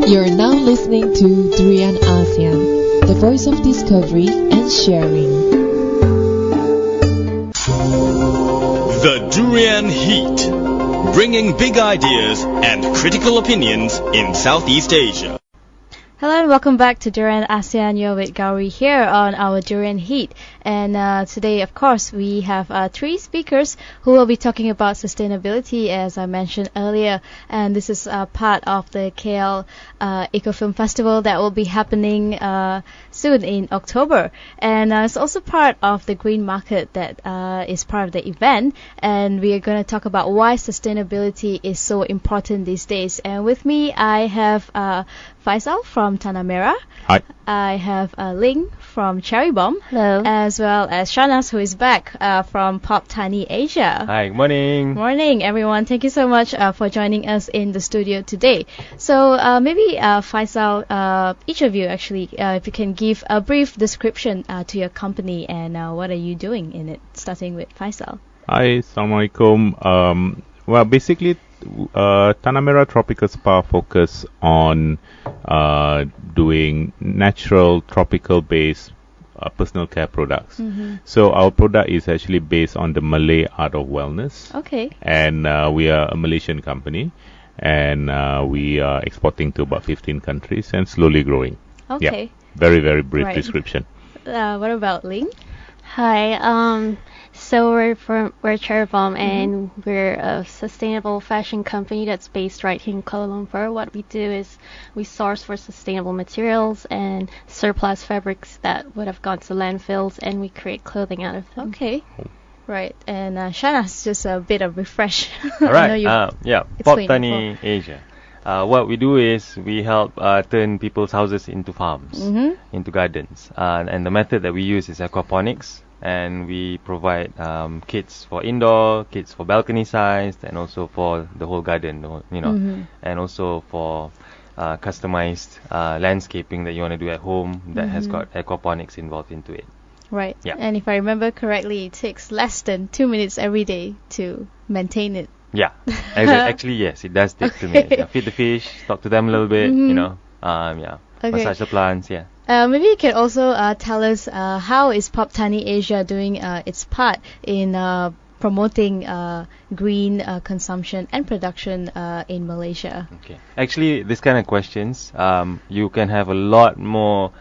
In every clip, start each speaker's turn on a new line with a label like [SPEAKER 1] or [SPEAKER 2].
[SPEAKER 1] You're now listening to Durian Asean, the voice of discovery and sharing.
[SPEAKER 2] The Durian Heat, bringing big ideas and critical opinions in Southeast Asia.
[SPEAKER 3] Hello and welcome back to Durian ASEAN. You're with Gauri here on our Durian Heat. And today, of course, we have three speakers who will be talking about sustainability, as I mentioned earlier. And this is part of the KL Eco Film Festival that will be happening soon in October. And it's also part of the Green Market that is part of the event. And we are going to talk about why sustainability is so important these days. And with me, I have Faisal from Tanamera.
[SPEAKER 4] Hi.
[SPEAKER 3] I have Ling from Cherrybomb.
[SPEAKER 5] Hello.
[SPEAKER 3] As well as Shanas, who is back from Poptani, Asia.
[SPEAKER 4] Hi, morning.
[SPEAKER 3] Morning, everyone. Thank you so much for joining us in the studio today. So maybe Faisal, each of you actually, if you can give a brief description to your company and what are you doing in it, starting with Faisal.
[SPEAKER 4] Hi, Assalamualaikum. Well, basically, Tanamera Tropical Spa focus on doing natural, tropical-based personal care products.
[SPEAKER 3] Mm-hmm.
[SPEAKER 4] So our product is actually based on the Malay art of wellness.
[SPEAKER 3] Okay.
[SPEAKER 4] And we are a Malaysian company, and we are exporting to about 15 countries and slowly growing.
[SPEAKER 3] Okay.
[SPEAKER 4] Yeah, very, very brief
[SPEAKER 3] Right.
[SPEAKER 4] description.
[SPEAKER 3] What about Ling?
[SPEAKER 5] Hi. So we're Cherrybomb, and we're a sustainable fashion company that's based right here in Kuala Lumpur. What we do is we source for sustainable materials and surplus fabrics that would have gone to landfills, and we create clothing out of them.
[SPEAKER 3] Okay. Right. And Shanas, just a bit of refresh.
[SPEAKER 6] All
[SPEAKER 3] I know
[SPEAKER 6] right.
[SPEAKER 3] you explained
[SPEAKER 6] Poptani, Asia. What we do is we help turn people's houses into farms, into gardens. And the method that we use is aquaponics. And we provide kits for indoor, kits for balcony sized, and also for the whole garden, and also for customized landscaping that you want to do at home that has got aquaponics involved into it.
[SPEAKER 3] Right.
[SPEAKER 6] Yeah.
[SPEAKER 3] And if I remember correctly, it takes less than 2 minutes every day to maintain it.
[SPEAKER 6] Yeah. Actually, yes, it does take 2 minutes. Yeah, feed the fish, talk to them a little bit,
[SPEAKER 3] Okay.
[SPEAKER 6] massage the plants, yeah.
[SPEAKER 3] Maybe you can also tell us how is Poptani Asia doing its part in promoting green consumption and production in Malaysia.
[SPEAKER 6] Okay. Actually, this kind of questions, you can have a lot more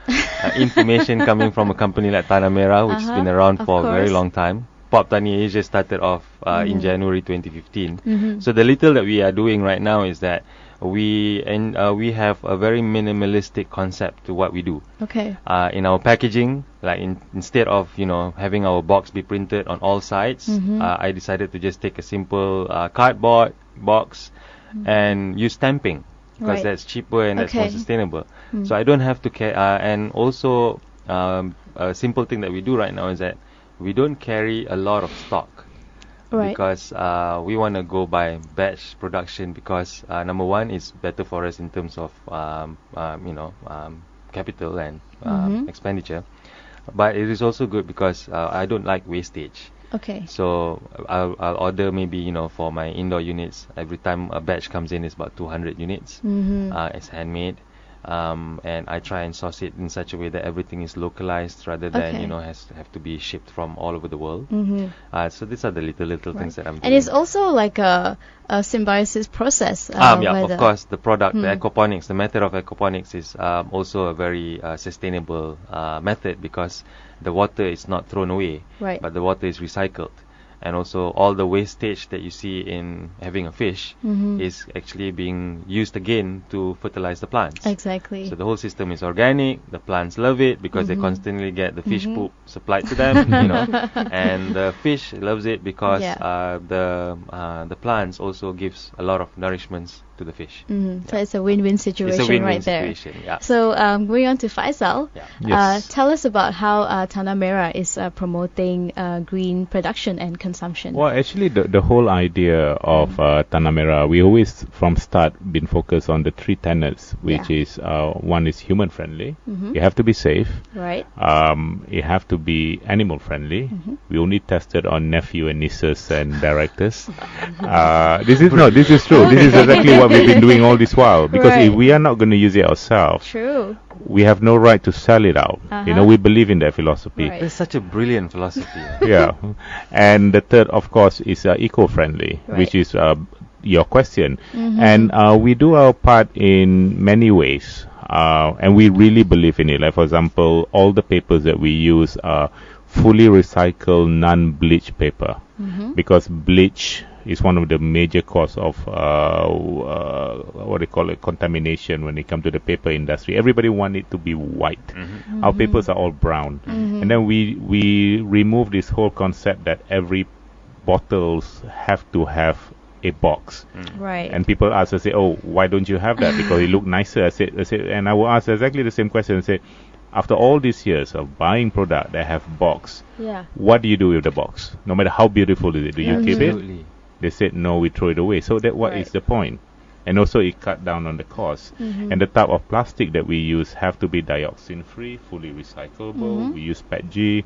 [SPEAKER 6] information coming from a company like Tanamera, which has been around for a very long time. Poptani Asia started off in January 2015. So the little that we are doing right now is that we have a very minimalistic concept to what we do.
[SPEAKER 3] Okay.
[SPEAKER 6] In our packaging, like instead of having our box be printed on all sides, I decided to just take a simple cardboard box and use stamping because that's cheaper and that's more sustainable. So I don't have to and also a simple thing that we do right now is that we don't carry a lot of stock.
[SPEAKER 3] Right.
[SPEAKER 6] Because we want to go by batch production because number one is better for us in terms of capital and expenditure, but it is also good because I don't like wastage.
[SPEAKER 3] Okay.
[SPEAKER 6] So I'll order maybe for my indoor units, every time a batch comes in is about 200 units. It's handmade. And I try and source it in such a way that everything is localized rather than have to be shipped from all over the world. So these are the little things that I'm doing.
[SPEAKER 3] And it's also like a symbiosis process.
[SPEAKER 6] Of course, the product, the aquaponics, the method of aquaponics is also a very sustainable method because the water is not thrown away, but the water is recycled. And also all the wastage that you see in having a fish is actually being used again to fertilize the plants.
[SPEAKER 3] Exactly.
[SPEAKER 6] So the whole system is organic. The plants love it because they constantly get the fish poop supplied to them, and the fish loves it because the plants also gives a lot of nourishments to the fish.
[SPEAKER 3] So it's a win-win situation.
[SPEAKER 6] It's a win-win
[SPEAKER 3] right there.
[SPEAKER 6] situation, yeah.
[SPEAKER 3] So going on to Faisal,
[SPEAKER 4] Yes.
[SPEAKER 3] tell us about how Tanamera is promoting green production and consumption.
[SPEAKER 4] Well, actually, the whole idea of Tanamera, we always from start been focused on the three tenets, which is one is human friendly. You have to be safe.
[SPEAKER 3] Right.
[SPEAKER 4] It have to be animal friendly. We only tested on nephew and nieces and directors. This is true. This is exactly what what we've been doing all this while. Because
[SPEAKER 3] Right.
[SPEAKER 4] if we are not going to use it ourselves,
[SPEAKER 3] True.
[SPEAKER 4] we have no right to sell it out. You know,
[SPEAKER 3] Uh-huh.
[SPEAKER 4] we believe in that philosophy.
[SPEAKER 3] Right.
[SPEAKER 6] That's such a brilliant philosophy.
[SPEAKER 4] Yeah. And the third, of course, is eco-friendly,
[SPEAKER 3] Right.
[SPEAKER 4] which is your question.
[SPEAKER 3] Mhm.
[SPEAKER 4] And we do our part in many ways. And we really believe in it. Like, for example, all the papers that we use are fully recycled, non-bleach paper.
[SPEAKER 3] Mhm.
[SPEAKER 4] Because bleach is one of the major cause of what they call it, contamination when it comes to the paper industry. Everybody want it to be white. Our papers are all brown. And then we remove this whole concept that every bottles have to have a box.
[SPEAKER 3] Right.
[SPEAKER 4] And people ask, I say, oh, why don't you have that? Because it look nicer. I said, and I will ask exactly the same question. I say, after all these years of buying product that have box,
[SPEAKER 3] Yeah.
[SPEAKER 4] what do you do with the box? No matter how beautiful is it, do you keep it?
[SPEAKER 6] Absolutely.
[SPEAKER 4] They said no, we throw it away. So that what is
[SPEAKER 3] Right.
[SPEAKER 4] the point? And also it cut down on the cost. And the type of plastic that we use have to be dioxin free, fully recyclable. We use PETG.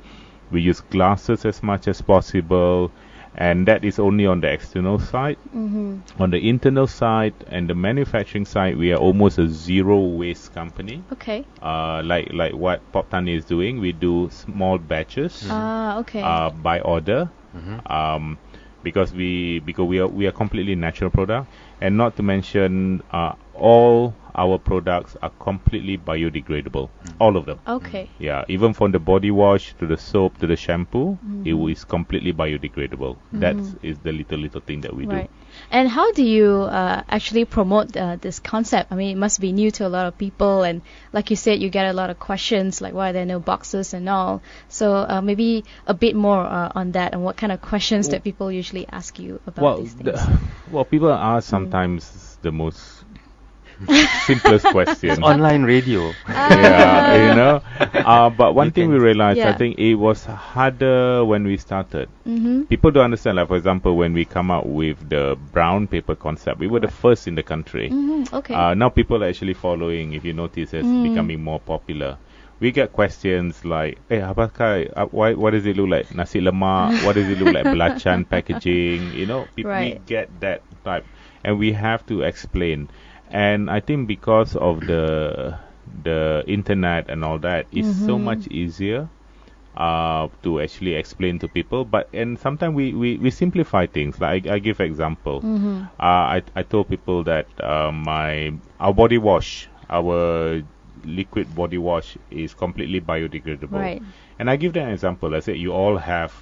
[SPEAKER 4] We use glasses as much as possible. And that is only on the external side. On the internal side and the manufacturing side, we are almost a zero waste company.
[SPEAKER 3] Okay.
[SPEAKER 4] Like what Poptani is doing, we do small batches
[SPEAKER 3] Okay.
[SPEAKER 4] by order. Because we are completely natural product, and not to mention all our products are completely biodegradable, all of them.
[SPEAKER 3] Okay.
[SPEAKER 4] Yeah, even from the body wash to the soap to the shampoo, it is completely biodegradable. That is the little thing that we do.
[SPEAKER 3] Right. And how do you actually promote this concept? I mean, it must be new to a lot of people, and like you said, you get a lot of questions like why there are no boxes and all. So maybe a bit more on that, and what kind of questions that people usually ask you about these things.
[SPEAKER 4] People ask sometimes the most simplest question.
[SPEAKER 6] Online radio.
[SPEAKER 4] Yeah, you know. But one
[SPEAKER 6] You
[SPEAKER 4] thing
[SPEAKER 6] can-
[SPEAKER 4] we realized, I
[SPEAKER 3] Yeah.
[SPEAKER 4] think it was harder when we started.
[SPEAKER 3] Mm-hmm.
[SPEAKER 4] People don't understand. Like, for example, when we come out with the brown paper concept, we were the first in the country.
[SPEAKER 3] Mm-hmm. Okay.
[SPEAKER 4] Now people are actually following. If you notice, it's becoming more popular. We get questions like, "Hey, apakah? What does it look like? Nasi lemak? What does it look like? Belacan packaging?" You know, we
[SPEAKER 3] Right.
[SPEAKER 4] get that type, and we have to explain. And I think because of the internet and all that, it's so much easier to actually explain to people. And sometimes we simplify things. Like I give example. I told people that our body wash, our liquid body wash is completely biodegradable.
[SPEAKER 3] Right.
[SPEAKER 4] And I give them an example. I said you all have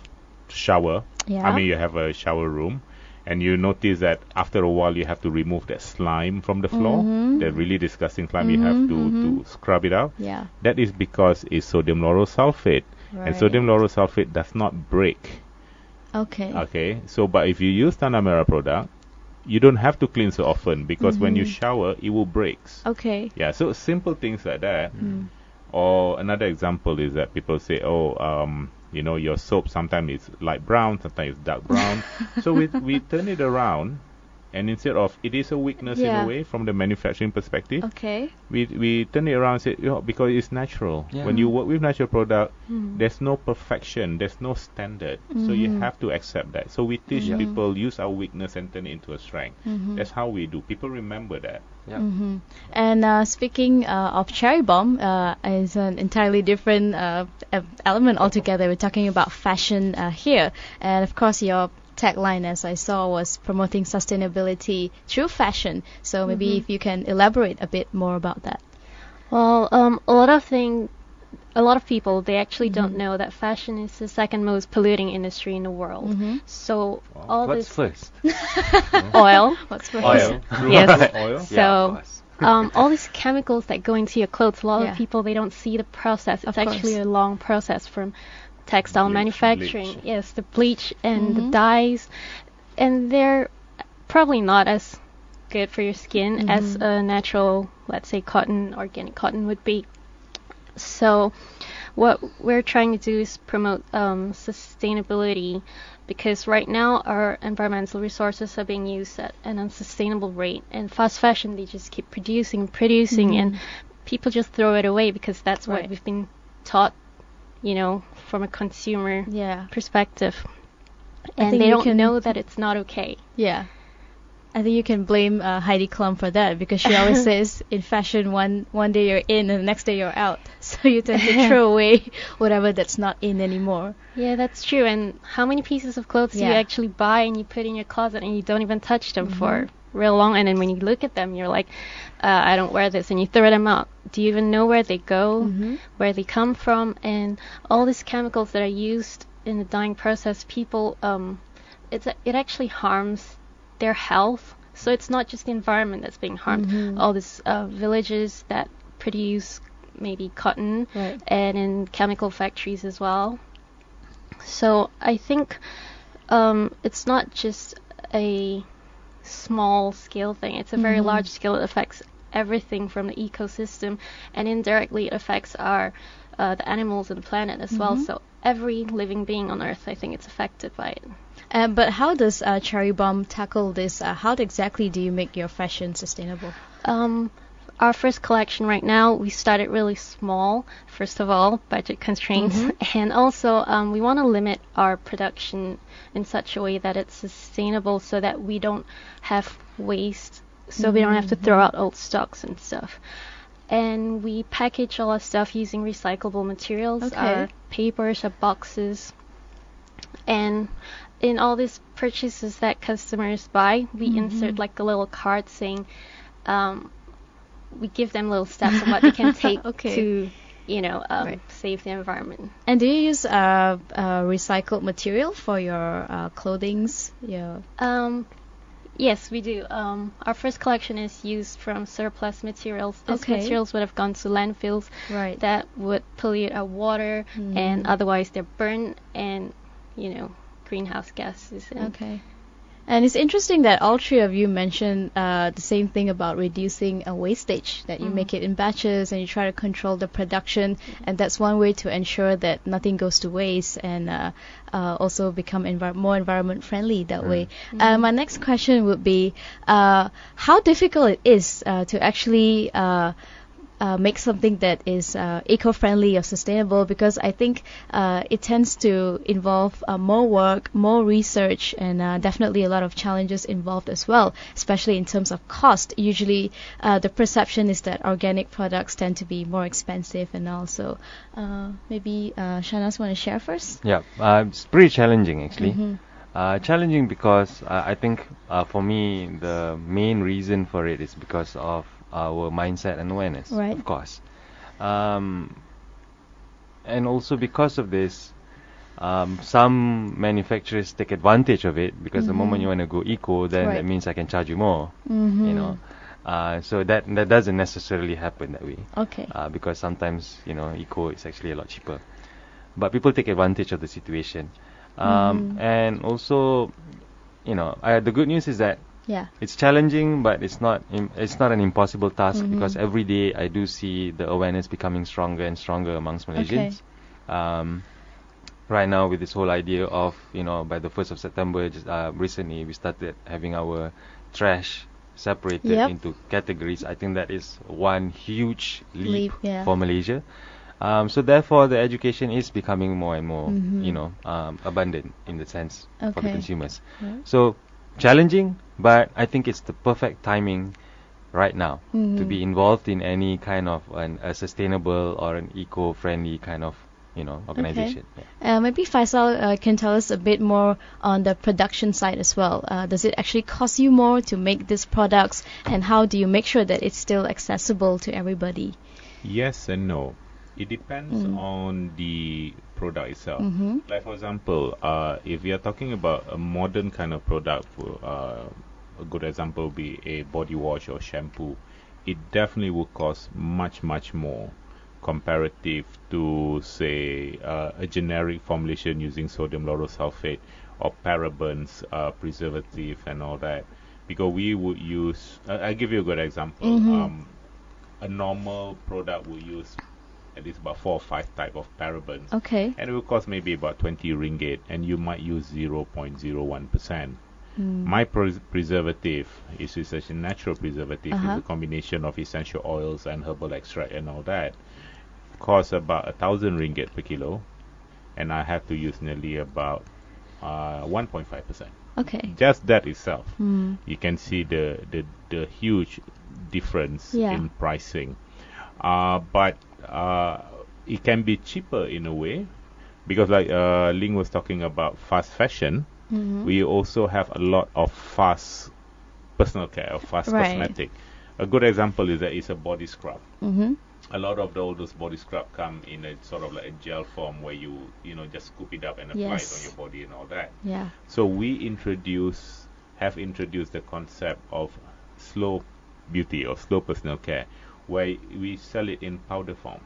[SPEAKER 4] shower.
[SPEAKER 3] Yeah.
[SPEAKER 4] I mean, you have a shower room. And you notice that after a while you have to remove that slime from the floor. The really disgusting slime, you have to scrub it out.
[SPEAKER 3] Yeah.
[SPEAKER 4] That is because it's sodium lauryl sulfate. And
[SPEAKER 3] Right.
[SPEAKER 4] sodium lauryl sulfate does not break.
[SPEAKER 3] Okay.
[SPEAKER 4] Okay, so but if you use Tanamera product, you don't have to clean so often because when you shower, it will break.
[SPEAKER 3] Okay.
[SPEAKER 4] Yeah, so simple things like that. Or another example is that people say, you know, your soap sometimes is light brown, sometimes it's dark brown. So we turn it around, and instead of it is a weakness in
[SPEAKER 3] Yeah.
[SPEAKER 4] a way from the manufacturing perspective,
[SPEAKER 3] Okay.
[SPEAKER 4] we turn it around and say, you know, because it's natural.
[SPEAKER 6] Yeah.
[SPEAKER 4] When you work with natural product, there's no perfection, there's no standard. So you have to accept that. So we teach people use our weakness and turn it into a strength. That's how we do. People remember that.
[SPEAKER 6] Yeah.
[SPEAKER 3] And speaking of Cherrybomb, is an entirely different element altogether. We're talking about fashion here, and of course your tagline, as I saw, was promoting sustainability through fashion. So maybe if you can elaborate a bit more about that.
[SPEAKER 5] Well, a lot of people, they actually don't know that fashion is the second most polluting industry in the world. So all
[SPEAKER 6] What's
[SPEAKER 5] this
[SPEAKER 6] first?
[SPEAKER 5] oil,
[SPEAKER 3] What's first?
[SPEAKER 6] Oil.
[SPEAKER 5] yes.
[SPEAKER 4] Oil.
[SPEAKER 6] Yeah, of
[SPEAKER 5] So
[SPEAKER 6] course.
[SPEAKER 5] all these chemicals that go into your clothes, a lot
[SPEAKER 3] Yeah.
[SPEAKER 5] of people, they don't see the process. It's
[SPEAKER 3] Of
[SPEAKER 5] actually
[SPEAKER 3] course.
[SPEAKER 5] a long process from textile
[SPEAKER 4] Bleach,
[SPEAKER 5] manufacturing.
[SPEAKER 4] bleach.
[SPEAKER 5] Yes, the bleach and the dyes, and they're probably not as good for your skin as a natural, let's say, cotton, organic cotton would be. So what we're trying to do is promote sustainability, because right now our environmental resources are being used at an unsustainable rate, and fast fashion, they just keep producing, and people just throw it away because that's what
[SPEAKER 3] Right.
[SPEAKER 5] we've been taught, you know, from a consumer
[SPEAKER 3] Yeah.
[SPEAKER 5] perspective.
[SPEAKER 3] I
[SPEAKER 5] And
[SPEAKER 3] think
[SPEAKER 5] they
[SPEAKER 3] we
[SPEAKER 5] don't
[SPEAKER 3] can-
[SPEAKER 5] know that it's not okay.
[SPEAKER 3] Yeah. I think you can blame Heidi Klum for that, because she always says in fashion one day you're in and the next day you're out. So you tend to throw away whatever that's not in anymore.
[SPEAKER 5] Yeah, that's true. And how many pieces of clothes do you actually buy and you put in your closet and you don't even touch them for real long? And then when you look at them, you're like, I don't wear this, and you throw them out. Do you even know where they go, where they come from? And all these chemicals that are used in the dyeing process, people, it actually harms their health. So it's not just the environment that's being harmed. All these villages that produce maybe cotton, and in chemical factories as well. So I think it's not just a small scale thing. It's a very large scale. It affects everything from the ecosystem, and indirectly it affects our the animals and the planet as well. So every living being on Earth, I think, it's affected by it.
[SPEAKER 3] But how does Cherrybomb tackle this? How exactly do you make your fashion sustainable?
[SPEAKER 5] Our first collection right now, we started really small, first of all, budget constraints, and also we want to limit our production in such a way that it's sustainable so that we don't have waste, so we don't have to throw out old stocks and stuff. And we package all our stuff using recyclable materials, our papers, our boxes, and in all these purchases that customers buy, we insert like a little card saying, we give them little steps of what they can take to, save the environment.
[SPEAKER 3] And do you use recycled material for your clothings?
[SPEAKER 5] Yes, we do. Our first collection is used from surplus materials. These materials would have gone to landfills that would pollute our water, and otherwise they're burned and, greenhouse gases.
[SPEAKER 3] And it's interesting that all three of you mentioned the same thing about reducing wastage, that you make it in batches and you try to control the production, and that's one way to ensure that nothing goes to waste, and also become more environment friendly that way. My next question would be how difficult it is to actually make something that is eco-friendly or sustainable, because I think it tends to involve more work, more research, and definitely a lot of challenges involved as well, especially in terms of cost. Usually the perception is that organic products tend to be more expensive, and also maybe Shanas want to share first?
[SPEAKER 6] Yeah, it's pretty challenging actually. Challenging because I think for me the main reason for it is because of our mindset and awareness, of course, and also because of this, some manufacturers take advantage of it, because the moment you want to go eco, then that means I can charge you more, so that doesn't necessarily happen that way, because sometimes eco is actually a lot cheaper, but people take advantage of the situation, and also the good news is that it's challenging, but it's not an impossible task, because every day I do see the awareness becoming stronger and stronger amongst Malaysians. Right now, with this whole idea of by the 1st of September, recently we started having our trash separated into categories. I think that is one huge leap for Malaysia. So therefore, the education is becoming more and more abundant in the sense for the consumers. So challenging, but I think it's the perfect timing right now to be involved in any kind of a sustainable or an eco-friendly kind of organization.
[SPEAKER 3] Maybe Faisal can tell us a bit more on the production side as well. Does it actually cost you more to make these products, and how do you make sure that it's still accessible to everybody?
[SPEAKER 4] Yes and no. It depends on the product itself. Like for example, if we are talking about a modern kind of product, a good example would be a body wash or shampoo. It definitely will cost much more comparative to say a generic formulation using sodium lauryl sulfate or parabens, preservative and all that, because we would use I'll give you a good example. A normal product will use at least about 4 or 5 type of parabens, and it will cost maybe about 20 ringgit, and you might use 0.01%. My preservative is such a natural preservative, is a combination of essential oils and herbal extract and all that, costs about 1,000 ringgit per kilo, and I have to use nearly about 1.5%.
[SPEAKER 3] Okay.
[SPEAKER 4] Just that itself, you can see the huge difference
[SPEAKER 3] Yeah.
[SPEAKER 4] in pricing. But it can be cheaper in a way, because like Ling was talking about fast fashion, we also have a lot of fast personal care or fast
[SPEAKER 3] Right.
[SPEAKER 4] cosmetic. A good example is that it's a body scrub.
[SPEAKER 3] Mm-hmm.
[SPEAKER 4] A lot of all those body scrub come in a sort of like a gel form where you just scoop it up and apply it on
[SPEAKER 3] Yes.
[SPEAKER 4] your body and all that.
[SPEAKER 3] Yeah.
[SPEAKER 4] So we have introduced the concept of slow beauty or slow personal care, where we sell it in powder form,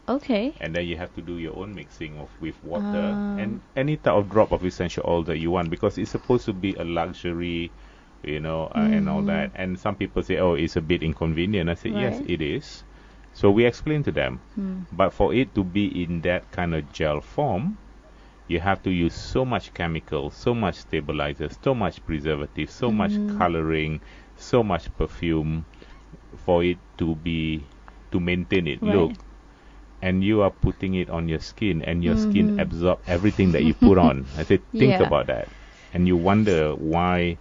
[SPEAKER 3] Okay.
[SPEAKER 4] and then you have to do your own mixing with water and any type of drop of essential oil that you want, because it's supposed to be a luxury, and all that. And some people say, oh, it's a bit inconvenient. I say, yes,
[SPEAKER 3] Right.
[SPEAKER 4] it is. So we explain to them, but for it to be in that kind of gel form, you have to use so much chemical, so much stabilizers, so much preservative, so much coloring, so much perfume for it to maintain it.
[SPEAKER 3] Right.
[SPEAKER 4] Look, and you are putting it on your skin, and your skin absorb everything that you put on. I said, think
[SPEAKER 3] Yeah.
[SPEAKER 4] about that, and you wonder why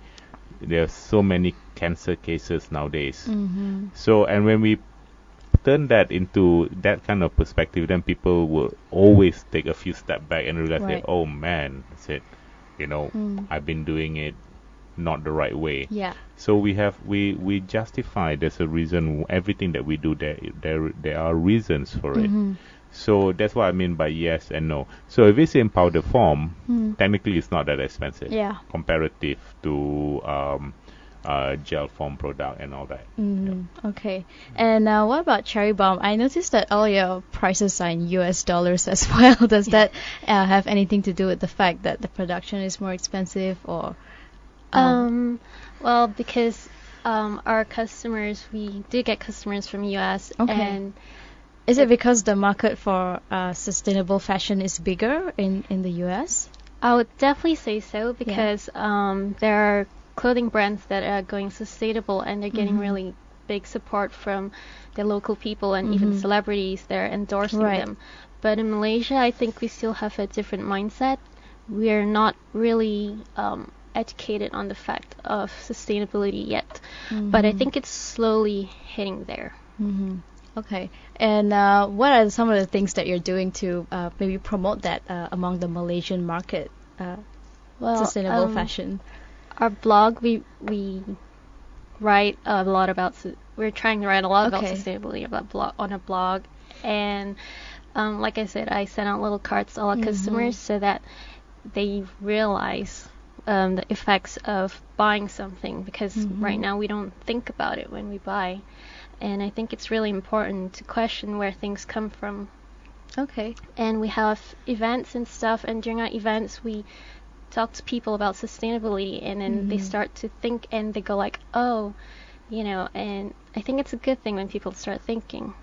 [SPEAKER 4] there are so many cancer cases nowadays. So, and when we turn that into that kind of perspective, then people will always take a few steps back and realize
[SPEAKER 3] Right.
[SPEAKER 4] that, oh man, I said, I've been doing it not the right way.
[SPEAKER 3] Yeah.
[SPEAKER 4] So we justify there's a reason. Everything that we do, there are reasons for it. So that's what I mean by yes and no. So if it's in powder form, technically it's not that expensive.
[SPEAKER 3] Yeah.
[SPEAKER 4] Comparative to gel form product and all that.
[SPEAKER 3] Okay. And what about Cherrybomb? I noticed that all your prices are in US dollars as well. Does that have anything to do with the fact that the production is more expensive, or?
[SPEAKER 5] Well, because our customers, we do get customers from US,
[SPEAKER 3] Okay.
[SPEAKER 5] and
[SPEAKER 3] Is it because the market for sustainable fashion is bigger in the US?
[SPEAKER 5] I would definitely say so, because there are clothing brands that are going sustainable, and they're getting really big support from the local people and even celebrities. They're endorsing
[SPEAKER 3] Right.
[SPEAKER 5] them. But in Malaysia, I think we still have a different mindset. We're not really educated on the fact of sustainability yet, but I think it's slowly hitting there.
[SPEAKER 3] Okay. And what are some of the things that you're doing to maybe promote that among the Malaysian market, sustainable fashion?
[SPEAKER 5] Our blog, we write a lot about. We're trying to write a lot about
[SPEAKER 3] Okay.
[SPEAKER 5] sustainability on a blog, and like I said, I send out little cards to all our customers so that they realize the effects of buying something, because right now we don't think about it when we buy, and I think it's really important to question where things come from.
[SPEAKER 3] Okay.
[SPEAKER 5] And we have events and stuff, and during our events we talk to people about sustainability, and then they start to think, and they go like, oh, and I think it's a good thing when people start thinking.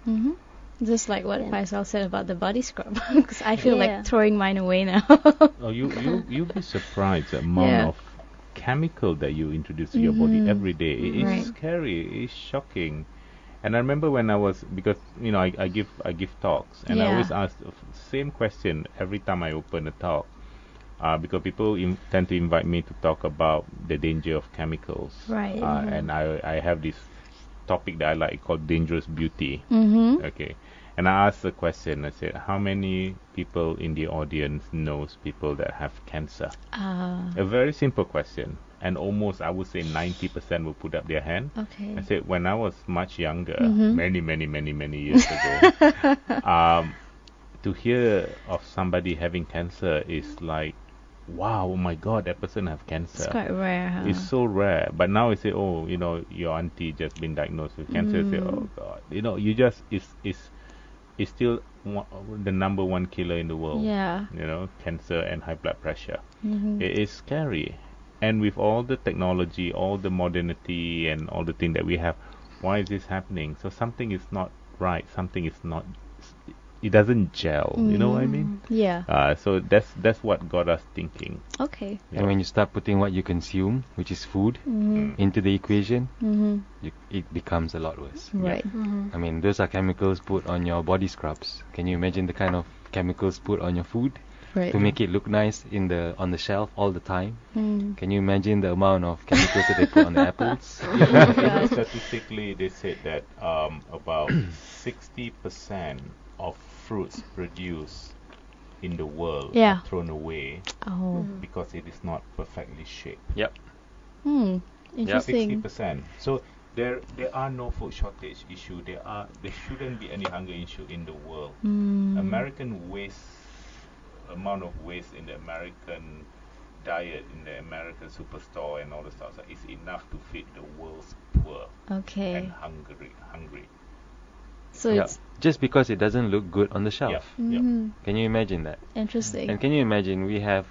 [SPEAKER 3] Just like what
[SPEAKER 5] Yeah.
[SPEAKER 3] Faisal said about the body scrub, because I feel
[SPEAKER 5] Yeah.
[SPEAKER 3] like throwing mine away now.
[SPEAKER 4] Oh, you'll be surprised the amount
[SPEAKER 3] Yeah.
[SPEAKER 4] of chemical that you introduce to your body every day. It
[SPEAKER 3] Right.
[SPEAKER 4] is scary. It's shocking. And I remember when I was, because I give talks, and I
[SPEAKER 3] Yeah.
[SPEAKER 4] always ask the same question every time I open a talk, because people tend to invite me to talk about the danger of chemicals.
[SPEAKER 3] Right.
[SPEAKER 4] And I have this topic that I like called dangerous beauty. Okay. And I asked the question, I said, how many people in the audience knows people that have cancer? A very simple question. And almost, I would say 90% will put up their hand.
[SPEAKER 3] Okay.
[SPEAKER 4] I said, when I was much younger, many years ago, to hear of somebody having cancer is like, wow, oh my God, that person have cancer.
[SPEAKER 3] It's quite rare, huh?
[SPEAKER 4] It's so rare. But now I say, oh, your auntie just been diagnosed with cancer. I say, oh God, you just it's still the number one killer in the world.
[SPEAKER 3] Yeah.
[SPEAKER 4] Cancer and high blood pressure. It is scary. And with all the technology, all the modernity, and all the thing that we have, why is this happening? So something is not right. Something is not. It doesn't gel. You know what I mean?
[SPEAKER 3] Yeah.
[SPEAKER 4] So that's what got us thinking.
[SPEAKER 3] Okay.
[SPEAKER 6] And when you start putting what you consume, which is food, into the equation, it becomes a lot worse.
[SPEAKER 3] Right.
[SPEAKER 6] I mean, those are chemicals put on your body scrubs. Can you imagine the kind of chemicals put on your food?
[SPEAKER 3] Right.
[SPEAKER 6] to make it look nice on the shelf all the time.
[SPEAKER 3] Mm.
[SPEAKER 6] Can you imagine the amount of chemicals that they put on the apples?
[SPEAKER 4] Statistically, they said that about 60% of fruits produced in the world
[SPEAKER 3] Yeah.
[SPEAKER 4] are thrown away
[SPEAKER 3] Oh.
[SPEAKER 4] because it is not perfectly shaped.
[SPEAKER 6] Yep.
[SPEAKER 3] Interesting.
[SPEAKER 4] 60%. So there are no food shortage issue. There shouldn't be any hunger issue in the world. American amount of waste in the American diet, in the American superstore and all the stuff is enough to feed the world's poor
[SPEAKER 3] Okay.
[SPEAKER 4] and hungry.
[SPEAKER 3] So
[SPEAKER 6] Yeah.
[SPEAKER 3] it's
[SPEAKER 6] Just because it doesn't look good on the shelf.
[SPEAKER 4] Yeah.
[SPEAKER 6] Can you imagine that?
[SPEAKER 3] interesting.
[SPEAKER 6] And can you imagine we have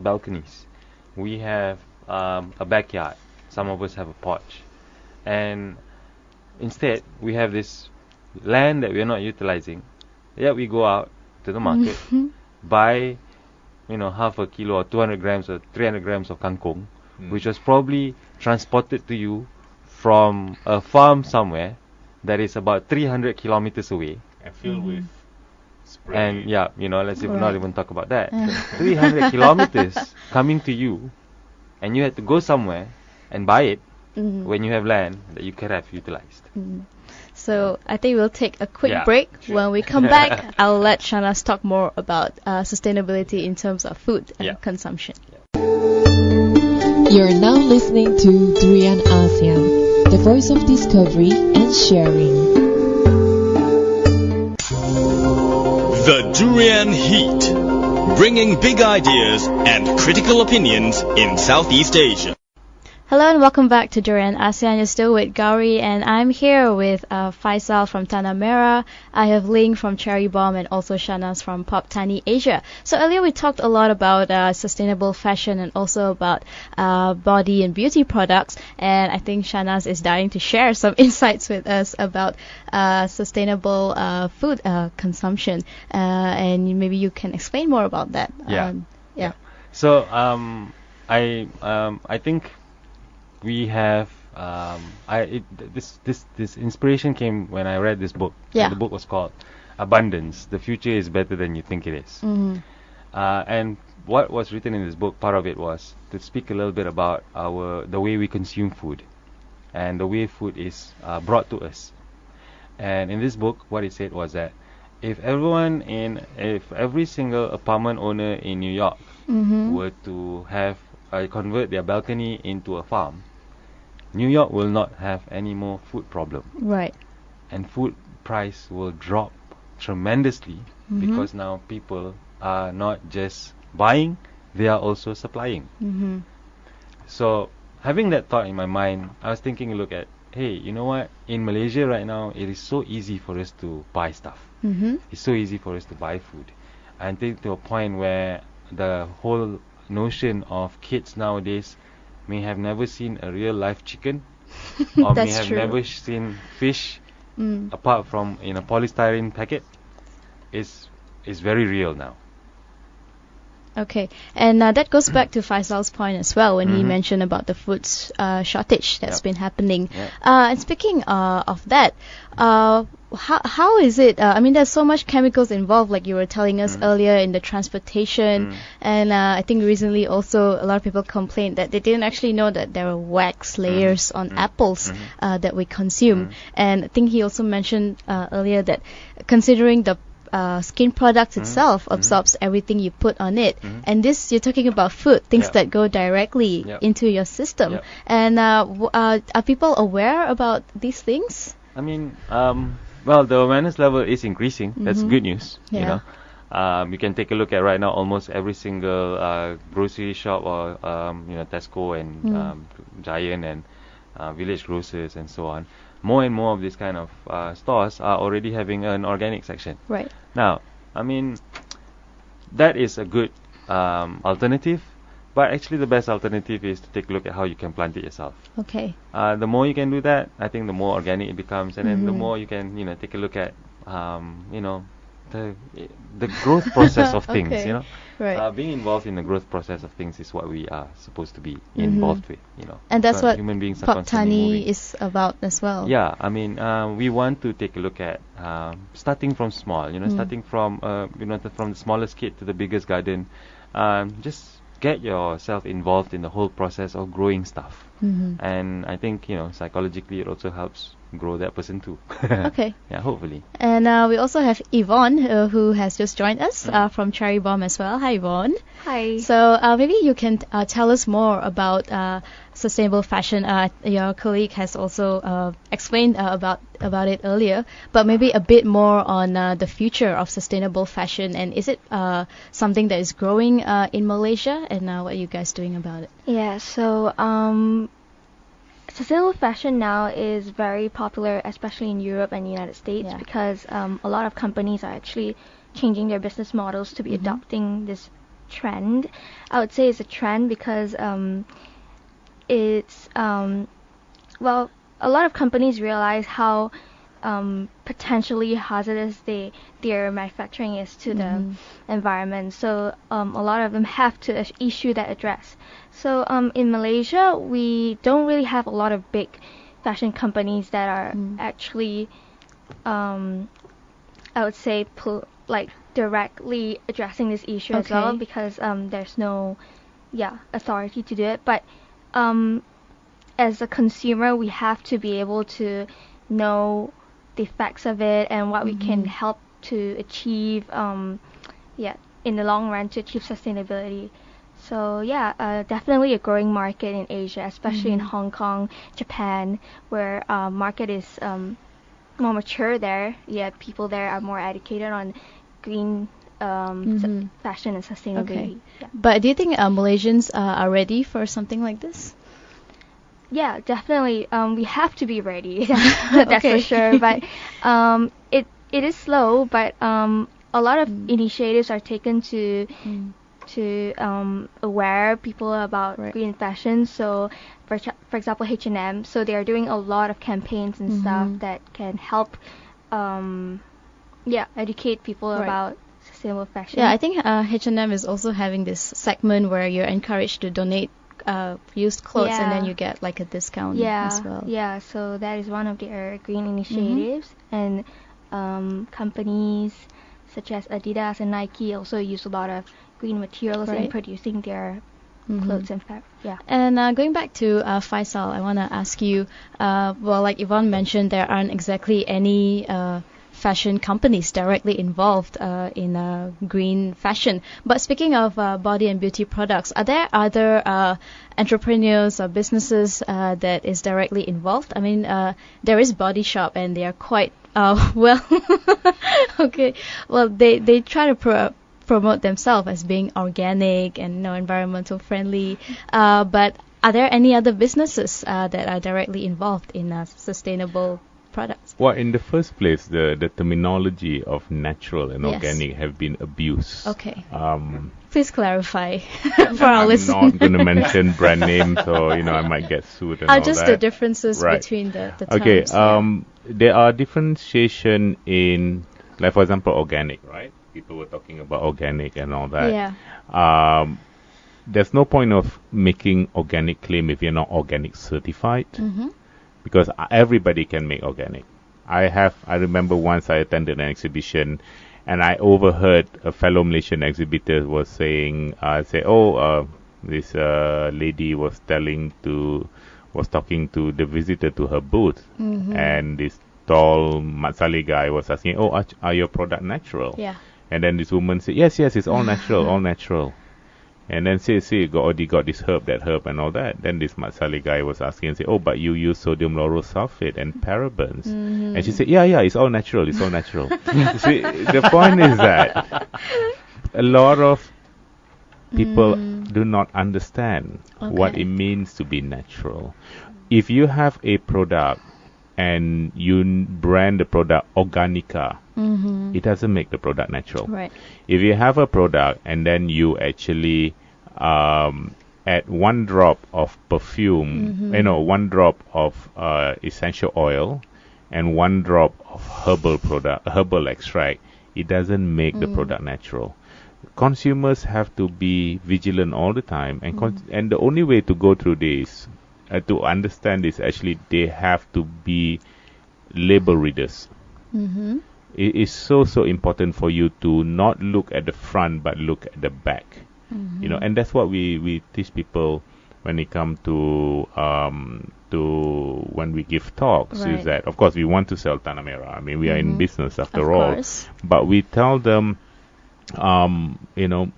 [SPEAKER 6] balconies, we have a backyard. Some of us have a porch, and instead we have this land that we are not utilizing. Yet we go out to the market, buy, half a kilo or 200 grams or 300 grams of kangkong, which was probably transported to you from a farm somewhere that is about 300 kilometers away.
[SPEAKER 4] And filled with spray.
[SPEAKER 6] And let's not
[SPEAKER 3] Right.
[SPEAKER 6] even talk about that. 300 kilometers coming to you, and you had to go somewhere and buy it when you have land that you could have utilized.
[SPEAKER 3] So I think we'll take a quick
[SPEAKER 6] Yeah,
[SPEAKER 3] break.
[SPEAKER 6] sure.
[SPEAKER 3] When we come back, I'll let Shanas talk more about sustainability in terms of food and
[SPEAKER 6] Yeah.
[SPEAKER 3] consumption.
[SPEAKER 1] You're now listening to Durian ASEAN, the voice of discovery and sharing.
[SPEAKER 2] The Durian Heat, bringing big ideas and critical opinions in Southeast Asia.
[SPEAKER 3] Hello and welcome back to Durian ASEAN. You're still with Gauri and I'm here with Faisal from Tanamera. I have Ling from Cherrybomb and also Shanas from Poptani Asia. So earlier we talked a lot about sustainable fashion and also about body and beauty products, and I think Shanas is dying to share some insights with us about sustainable food consumption, and maybe you can explain more about that.
[SPEAKER 6] Yeah. So I think we have this inspiration came when I read this book.
[SPEAKER 3] Yeah.
[SPEAKER 6] The book was called Abundance. The future is better than you think it is. And what was written in this book, part of it was to speak a little bit about the way we consume food and the way food is brought to us. And in this book, what it said was that if every single apartment owner in New York were to convert their balcony into a farm, New York will not have any more food problem.
[SPEAKER 3] Right.
[SPEAKER 6] And food price will drop tremendously because now people are not just buying, they are also supplying. So having that thought in my mind, I was taking a look at, hey, you know what? In Malaysia right now, it is so easy for us to buy stuff. It's so easy for us to buy food. I think to a point where the whole notion of kids nowadays may have never seen a real live chicken or may
[SPEAKER 3] That's
[SPEAKER 6] have
[SPEAKER 3] true.
[SPEAKER 6] never seen fish apart from in a polystyrene packet is very real now.
[SPEAKER 3] Okay, and that goes back to Faisal's point as well when he mentioned about the food shortage that's been happening. And speaking of that, how is it? I mean, there's so much chemicals involved, like you were telling us earlier, in the transportation, and I think recently also a lot of people complained that they didn't actually know that there were wax layers on apples that we consume. And I think he also mentioned earlier that considering the skin product itself absorbs everything you put on it, and this you're talking about food, things that go directly into your system. And are people aware about these things?
[SPEAKER 6] I mean, well, the awareness level is increasing. That's good news.
[SPEAKER 3] Yeah.
[SPEAKER 6] You can take a look at right now almost every single grocery shop or Tesco and Giant and Village Grocers and so on. More and more of these kind of stores are already having an organic section.
[SPEAKER 3] Right.
[SPEAKER 6] Now, I mean, that is a good alternative, but actually the best alternative is to take a look at how you can plant it yourself.
[SPEAKER 3] Okay.
[SPEAKER 6] The more you can do that, I think the more organic it becomes, and then the more you can, take a look at, the growth process of things,
[SPEAKER 3] Okay.
[SPEAKER 6] you know.
[SPEAKER 3] Right.
[SPEAKER 6] Being involved in the growth process of things is what we are supposed to be involved with, you know.
[SPEAKER 3] And that's
[SPEAKER 6] So
[SPEAKER 3] what
[SPEAKER 6] human beings are constantly
[SPEAKER 3] Poptani
[SPEAKER 6] moving.
[SPEAKER 3] is about as well.
[SPEAKER 6] Yeah, I mean, we want to take a look at starting from small, you know, starting from from the smallest kid to the biggest garden. Just get yourself involved in the whole process of growing stuff, and I think, you know, psychologically it also helps grow that person too.
[SPEAKER 3] Okay.
[SPEAKER 6] Yeah, hopefully.
[SPEAKER 3] And we also have Yvonne, who has just joined us from Cherrybomb as well. Hi, Yvonne.
[SPEAKER 5] Hi.
[SPEAKER 3] So maybe you can tell us more about sustainable fashion. Your colleague has also explained about it earlier, but maybe a bit more on the future of sustainable fashion, and is it something that is growing in Malaysia, and what are you guys doing about it?
[SPEAKER 7] Yeah, so sustainable fashion now is very popular, especially in Europe and the United States,
[SPEAKER 3] Yeah.
[SPEAKER 7] because a lot of companies are actually changing their business models to be adopting this trend. I would say it's a trend because it's well, a lot of companies realize how potentially hazardous their manufacturing is to the environment. So a lot of them have to issue that address. So in Malaysia, we don't really have a lot of big fashion companies that are actually, I would say, directly addressing this issue as well,
[SPEAKER 3] Okay.
[SPEAKER 7] because there's no, authority to do it. But as a consumer, we have to be able to know the effects of it and what we can help to achieve, in the long run, to achieve sustainability. So definitely a growing market in Asia, especially in Hong Kong, Japan, where market is more mature there. Yeah, people there are more educated on green fashion and sustainability.
[SPEAKER 3] Okay. But do you think Malaysians are ready for something like this?
[SPEAKER 7] Yeah, definitely. We have to be ready. That's for
[SPEAKER 3] Okay.
[SPEAKER 7] sure. But it is slow. But a lot of initiatives are taken to aware people about green fashion. So, for example, H&M. So they are doing a lot of campaigns and stuff that can help, educate people
[SPEAKER 3] Right.
[SPEAKER 7] about sustainable fashion.
[SPEAKER 3] Yeah, I think H&M is also having this segment where you're encouraged to donate used clothes, and then
[SPEAKER 7] Yeah.
[SPEAKER 3] you get like a discount
[SPEAKER 7] Yeah,
[SPEAKER 3] as well.
[SPEAKER 7] yeah. So that is one of their green initiatives, and companies such as Adidas and Nike also use a lot of green materials in
[SPEAKER 3] Right.
[SPEAKER 7] producing their clothes and fabric. Yeah.
[SPEAKER 3] And going back to Faisal, I want to ask you, well, like Yvonne mentioned, there aren't exactly any fashion companies directly involved in green fashion. But speaking of body and beauty products, are there other entrepreneurs or businesses that is directly involved? I mean, there is Body Shop, and they are quite well. Okay, well, they try to promote themselves as being organic and environmental friendly. But are there any other businesses that are directly involved in sustainable products?
[SPEAKER 4] Well, in the first place, the terminology of natural and
[SPEAKER 3] Yes.
[SPEAKER 4] organic have been abused.
[SPEAKER 3] Okay.
[SPEAKER 4] Um,
[SPEAKER 3] Please clarify for our
[SPEAKER 4] I'm
[SPEAKER 3] listeners.
[SPEAKER 4] not going to mention brand names, or I might get sued and all
[SPEAKER 3] Just
[SPEAKER 4] that.
[SPEAKER 3] the differences
[SPEAKER 4] Right.
[SPEAKER 3] between the
[SPEAKER 4] Okay.
[SPEAKER 3] terms.
[SPEAKER 4] There are differentiation in, like, for example, organic, right? People were talking about organic and all that.
[SPEAKER 3] Yeah.
[SPEAKER 4] There's no point of making organic claim if you're not organic certified, because everybody can make organic. I remember once I attended an exhibition, and I overheard a fellow Malaysian exhibitor was saying, this lady was talking to the visitor to her booth, and this tall Matsali guy was asking, are your product natural?
[SPEAKER 3] Yeah.
[SPEAKER 4] And then this woman said, yes, it's all natural, all natural. And then see, got this herb, that herb, and all that. Then this Matsali guy was asking, but you use sodium lauryl sulfate and parabens. And she said, yeah, it's all natural, it's all natural. See, the point is that a lot of people do not understand what
[SPEAKER 3] Okay.
[SPEAKER 4] it means to be natural. If you have a product and you brand the product Organica, it doesn't make the product natural.
[SPEAKER 3] Right.
[SPEAKER 4] If you have a product and then you actually add one drop of perfume, one drop of essential oil, and one drop of herbal extract it doesn't make the product natural. Consumers have to be vigilant all the time, and and the only way to go through this, to understand this, actually, they have to be label readers. It is so important for you to not look at the front but look at the back. You know, and that's what we teach people when it comes to when we give talks.
[SPEAKER 3] Right.
[SPEAKER 4] Is that, of course, we want to sell Tanamera. I mean, we are in business after
[SPEAKER 3] Of
[SPEAKER 4] all.
[SPEAKER 3] course.
[SPEAKER 4] But we tell them, you know,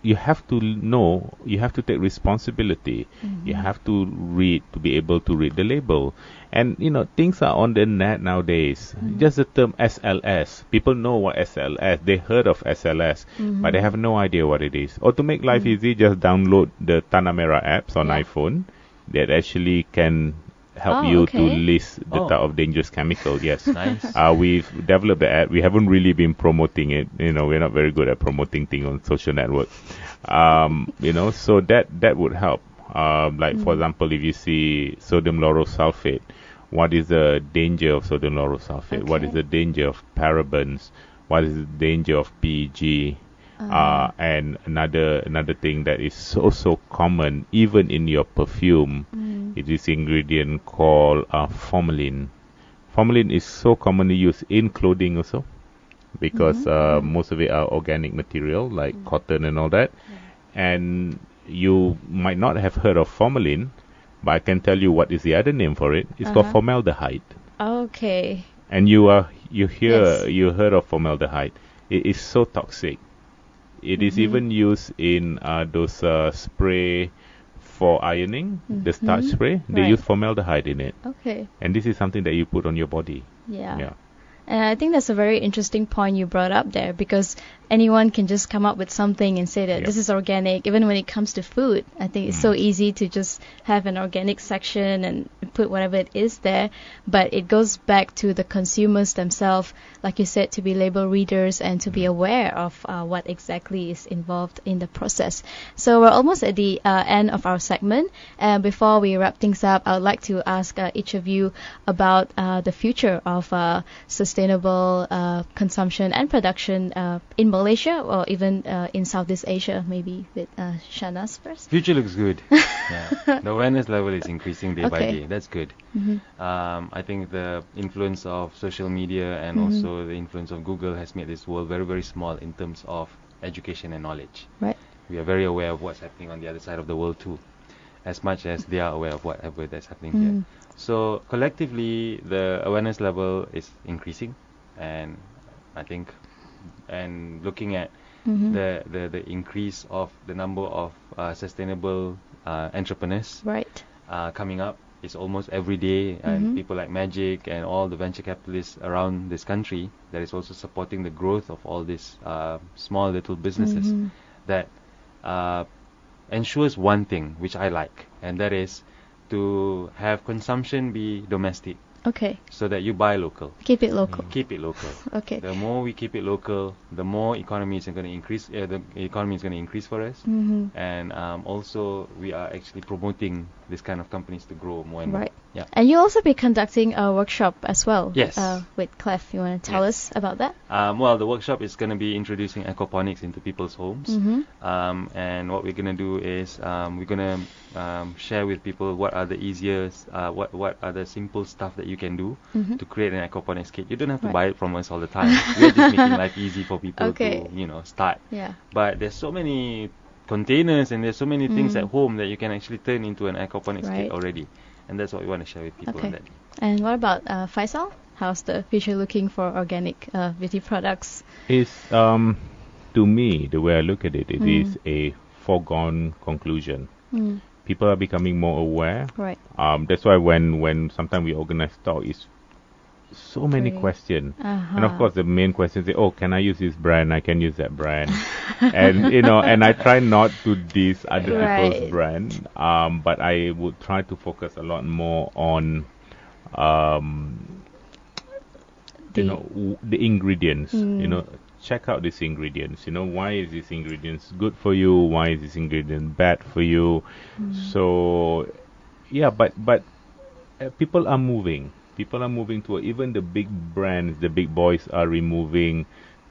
[SPEAKER 4] you have to know, you have to take responsibility. You have to read, to be able to read the label. And, you know, things are on the net nowadays. Just the term SLS. People know what SLS, they heard of SLS, but they have no idea what it is. Or to make life easy, just download the Tanamera apps on iPhone that actually can help you to list the type of dangerous chemical. Yes.
[SPEAKER 6] Nice.
[SPEAKER 4] We've developed the app. We haven't really been promoting it. You know, we're not very good at promoting things on social networks. You know, so that would help. Like, for example, if you see sodium lauryl sulfate, what is the danger of sodium lauryl sulfate? What is the danger of parabens? What is the danger of PEG? And another thing that is so common, even in your perfume, it is ingredient called formalin. Formalin is so commonly used in clothing also, because most of it are organic material like cotton and all that. And you might not have heard of formalin, but I can tell you what is the other name for it. It's called formaldehyde.
[SPEAKER 3] Okay.
[SPEAKER 4] And you heard of formaldehyde. It is so toxic. It is even used in those spray for ironing, the starch spray. They use formaldehyde in it.
[SPEAKER 3] Okay.
[SPEAKER 4] And this is something that you put on your body.
[SPEAKER 3] Yeah. And I think that's a very interesting point you brought up there, because anyone can just come up with something and say that this is organic. Even when it comes to food, I think it's so easy to just have an organic section and put whatever it is there. But it goes back to the consumers themselves, like you said, to be label readers and to be aware of what exactly is involved in the process. So we're almost at the end of our segment. And before we wrap things up, I would like to ask each of you about the future of sustainable consumption and production in Malaysia, or even in Southeast Asia, maybe with Shanas first.
[SPEAKER 6] Future looks good. Yeah. The awareness level is increasing day by day. That's good. I think the influence of social media and also the influence of Google has made this world very, very small in terms of education and knowledge.
[SPEAKER 3] Right.
[SPEAKER 6] We are very aware of what's happening on the other side of the world too, as much as they are aware of whatever that's happening here. So collectively, the awareness level is increasing, and I think, and looking at the increase of the number of sustainable entrepreneurs coming up is almost every day, and people like Magic and all the venture capitalists around this country that is also supporting the growth of all these small little businesses that ensures one thing which I like, and that is to have consumption be domestic.
[SPEAKER 3] Okay.
[SPEAKER 6] So that you buy local.
[SPEAKER 3] Keep it local.
[SPEAKER 6] Keep it local.
[SPEAKER 3] Okay.
[SPEAKER 6] The more we keep it local, the more economy is going to increase. The economy is going to increase for us, and also we are actually promoting this kind of companies to grow more and more.
[SPEAKER 3] Right.
[SPEAKER 6] Yeah.
[SPEAKER 3] And you'll also be conducting a workshop as well.
[SPEAKER 6] Yes.
[SPEAKER 3] With KLEFF. You want to tell us about that?
[SPEAKER 6] Well, the workshop is going to be introducing aquaponics into people's homes, and what we're going to do is we're going to share with people what are the easiest, what are the simple stuff that you can do to create an aquaponics kit. You don't have to buy it from us all the time. We're just making life easy for people to, start.
[SPEAKER 3] Yeah.
[SPEAKER 6] But there's so many containers and there's so many things at home that you can actually turn into an aquaponics kit already. And that's what we want to share with people on that day.
[SPEAKER 3] And what about Faisal? How's the future looking for organic beauty products?
[SPEAKER 4] It's to me, the way I look at it, it is a foregone conclusion. People are becoming more aware.
[SPEAKER 3] Right.
[SPEAKER 4] That's why when sometimes we organize talk, it's so many questions. And of course, the main question is, oh, can I use this brand? I can use that brand. And, and I try not to diss other people's brand. But I would try to focus a lot more on, the ingredients. Check out these ingredients. Why is this ingredients good for you? Why is this ingredient bad for you? So, yeah, but people are moving. People are moving to even the big brands, the big boys are removing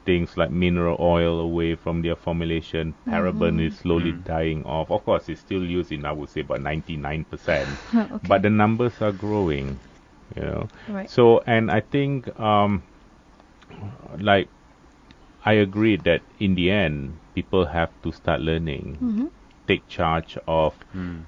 [SPEAKER 4] things like mineral oil away from their formulation. Paraben is slowly dying off. Of course, it's still used in, I would say, about 99%.
[SPEAKER 3] Okay.
[SPEAKER 4] But the numbers are growing, you know.
[SPEAKER 3] Right.
[SPEAKER 4] So, and I think, like, I agree that in the end, people have to start learning, take charge of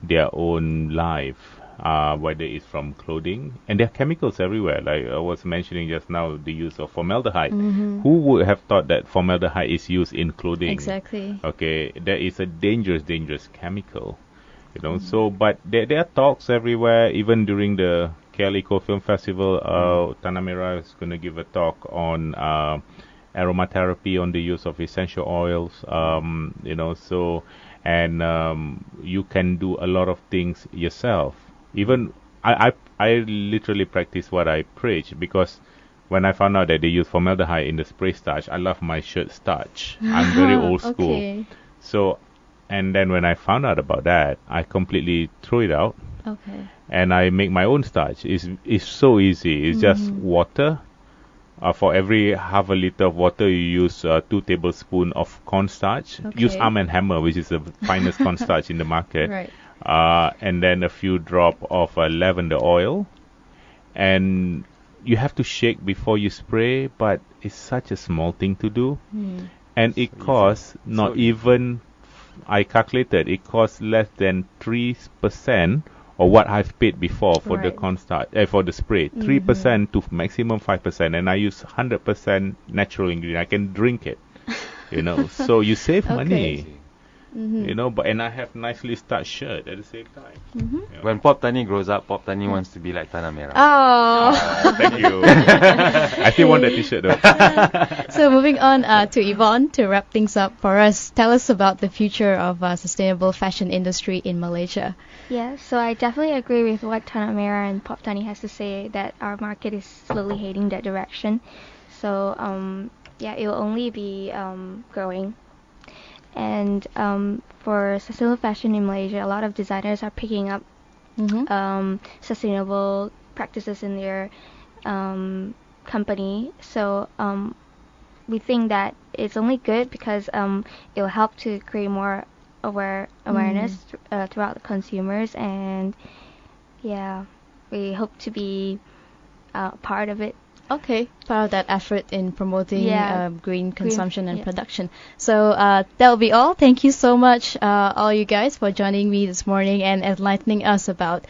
[SPEAKER 4] their own life. Whether it's from clothing, and there are chemicals everywhere. Like I was mentioning just now, the use of formaldehyde. Who would have thought that formaldehyde is used in clothing?
[SPEAKER 3] Exactly.
[SPEAKER 4] Okay, that is a dangerous chemical. You know, so but there are talks everywhere. Even during the KLEFF Film Festival, Tanamera is going to give a talk on aromatherapy, on the use of essential oils. You know, so and you can do a lot of things yourself. Even I literally practice what I preach, because when I found out that they use formaldehyde in the spray starch, I love my shirt starch. I'm very old school.
[SPEAKER 3] Okay.
[SPEAKER 4] So, and then when I found out about that, I completely threw it out.
[SPEAKER 3] Okay.
[SPEAKER 4] And I make my own starch. It's so easy. It's just water. For every half a liter of water, you use 2 tablespoons of cornstarch.
[SPEAKER 3] Okay.
[SPEAKER 4] Use Arm & Hammer, which is the finest cornstarch in the market.
[SPEAKER 3] Right.
[SPEAKER 4] And then a few drops of lavender oil. And you have to shake before you spray, but it's such a small thing to do. And it costs not even, I calculated, it costs less than 3% of what I've paid before for the cornstarch, for the spray. 3% to maximum 5%. And I use 100% natural ingredient. I can drink it, you know. So you save money. You know, but and I have nicely starched shirt at the same time. Yeah.
[SPEAKER 6] When Poptani grows up, Poptani wants to be like Tanamera.
[SPEAKER 3] Oh.
[SPEAKER 4] Thank you. I still want that t-shirt though.
[SPEAKER 3] So moving on to Yvonne to wrap things up for us. Tell us about the future of sustainable fashion industry in Malaysia.
[SPEAKER 7] Yeah, so I definitely agree with what Tanamera and Poptani has to say, that our market is slowly heading that direction. So yeah, it will only be growing. And for sustainable fashion in Malaysia, a lot of designers are picking up sustainable practices in their company. So we think that it's only good because it will help to create more awareness throughout the consumers, and yeah, we hope to be part of it.
[SPEAKER 3] Okay, part of that effort in promoting green consumption and
[SPEAKER 7] yeah.
[SPEAKER 3] production. So that'll be all. Thank you so much, all you guys, for joining me this morning and enlightening us about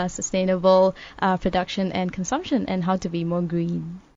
[SPEAKER 3] sustainable production and consumption and how to be more green.